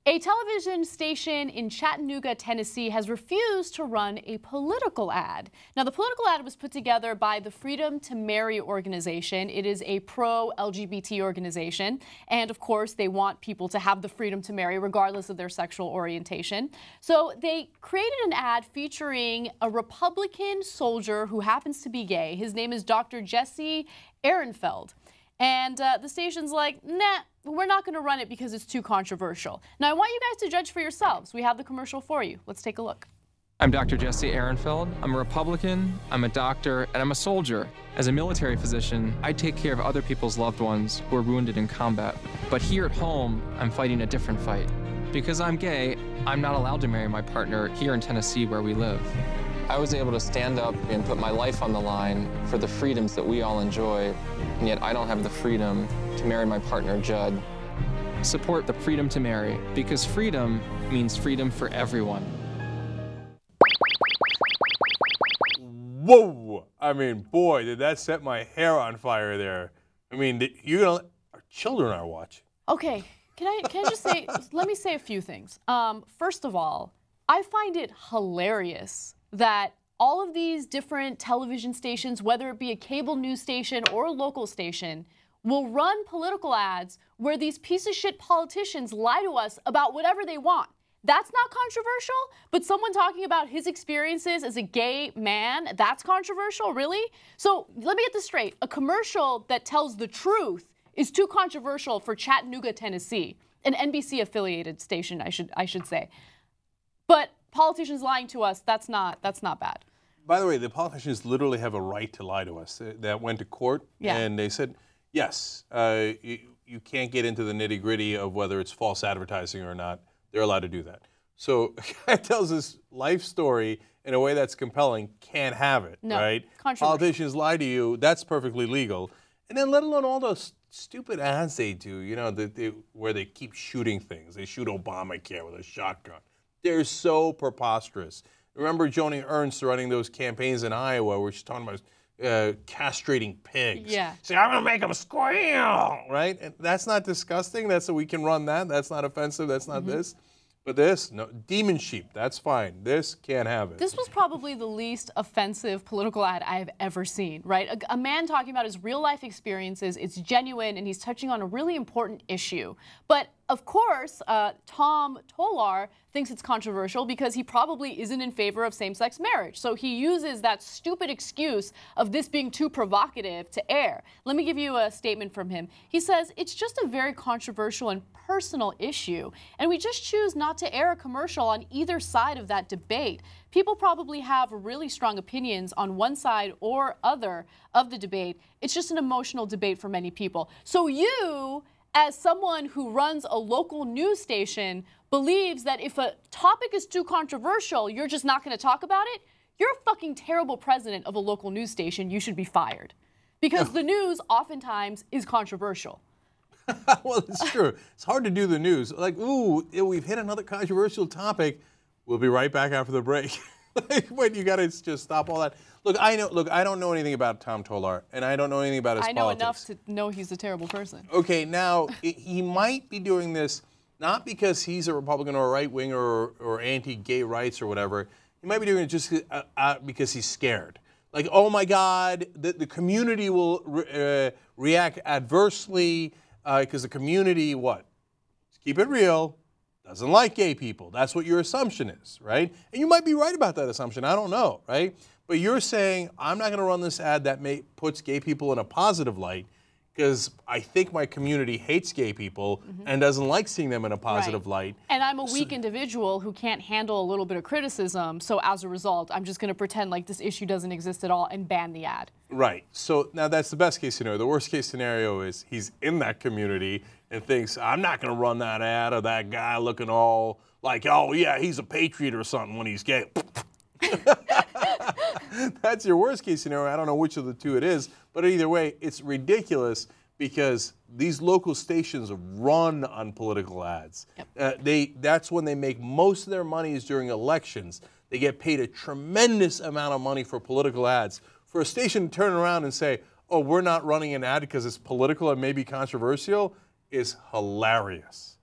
A television station in Chattanooga, Tennessee has refused to run a political ad. Now, the political ad was put together by the Freedom to Marry organization. It is a pro-LGBT organization. And of course, they want people to have the freedom to marry regardless of their sexual orientation. So they created an ad featuring a Republican soldier who happens to be gay. His name is Dr. Jesse Ehrenfeld. And the station's like, nah, we're not going to run it because it's too controversial. Now, I want you guys to judge for yourselves. We have the commercial for you. Let's take a look. I'm Dr. Jesse Ehrenfeld. I'm a Republican, I'm a doctor, and I'm a soldier. As a military physician, I take care of other people's loved ones who are wounded in combat. But here at home, I'm fighting a different fight. Because I'm gay, I'm not allowed to marry my partner here in Tennessee where we live. I was able to stand up and put my life on the line for the freedoms that we all enjoy, and yet I don't have the freedom to marry my partner, Judd. Support the freedom to marry, because freedom means freedom for everyone. Whoa! I mean, boy, did that set my hair on fire there. I mean, our children are watching. Okay, can I just say, let me say a few things. First of all, I find it hilarious that all of these different television stations, whether it be a cable news station or a local station, will run political ads where these piece of shit politicians lie to us about whatever they want. That's not controversial, but someone talking about his experiences as a gay man, that's controversial, really? So let me get this straight. A commercial that tells the truth is too controversial for Chattanooga, Tennessee, an NBC-affiliated station, I should say. But politicians lying to us, that's not bad. By the way, the politicians literally have a right to lie to us. That went to court, and they said, yes, you can't get into the nitty-gritty of whether it's false advertising or not. They're allowed to do that. So a guy tells his life story in a way that's compelling, can't have it, right? Politicians lie to you, that's perfectly legal. And then let alone all those stupid ads they do, you know, where they keep shooting things. They shoot Obamacare with a shotgun. They're so preposterous. Remember Joni Ernst running those campaigns in Iowa where she's talking about castrating pigs. Yeah. Say, I'm going to make them squeal, right? And that's not disgusting. That's so we can run that. That's not offensive. That's not this. But this, no, demon sheep, that's fine. This can't have it. This was probably the least offensive political ad I have ever seen, right? A man talking about his real life experiences, it's genuine, and he's touching on a really important issue. But of course, Tom Tolar thinks it's controversial because he probably isn't in favor of same-sex marriage. So he uses that stupid excuse of this being too provocative to air. Let me give you a statement from him. He says, it's just a very controversial and personal issue, and we just choose not to air a commercial on either side of that debate. People probably have really strong opinions on one side or other of the debate. It's just an emotional debate for many people. So you, as someone who runs a local news station, believes that if a topic is too controversial, you're just not going to talk about it? You're a fucking terrible president of a local news station. You should be fired. Because the news oftentimes is controversial. Well, it's true. It's hard to do the news. Like, ooh, we've hit another controversial topic. We'll be right back after the break. But you got to just stop all that. Look, I don't know anything about Tom Tolar, and I don't know anything about his politics. I know enough to know he's a terrible person. Okay, now, he might be doing this not because he's a Republican or a right-winger or anti-gay rights or whatever. He might be doing it just because he's scared. Like, oh my God, the community will react adversely because the community, what? Let's keep it real. Doesn't like gay people. That's what your assumption is, right? And you might be right about that assumption. I don't know, right? But you're saying, I'm not going to run this ad that puts gay people in a positive light because I think my community hates gay people and doesn't like seeing them in a positive light. And I'm a weak individual who can't handle a little bit of criticism, so as a result, I'm just going to pretend like this issue doesn't exist at all and ban the ad. Right. So now that's the best case scenario. The worst case scenario is he's in that community and thinks, I'm not going to run that ad of that guy looking all like, oh yeah, he's a patriot or something when he's gay. That's your worst case scenario. I don't know which of the two it is, but either way, it's ridiculous because these local stations run on political ads. That's when they make most of their money is during elections. They get paid a tremendous amount of money for political ads. For a station to turn around and say, oh, we're not running an ad because it's political and maybe controversial is hilarious.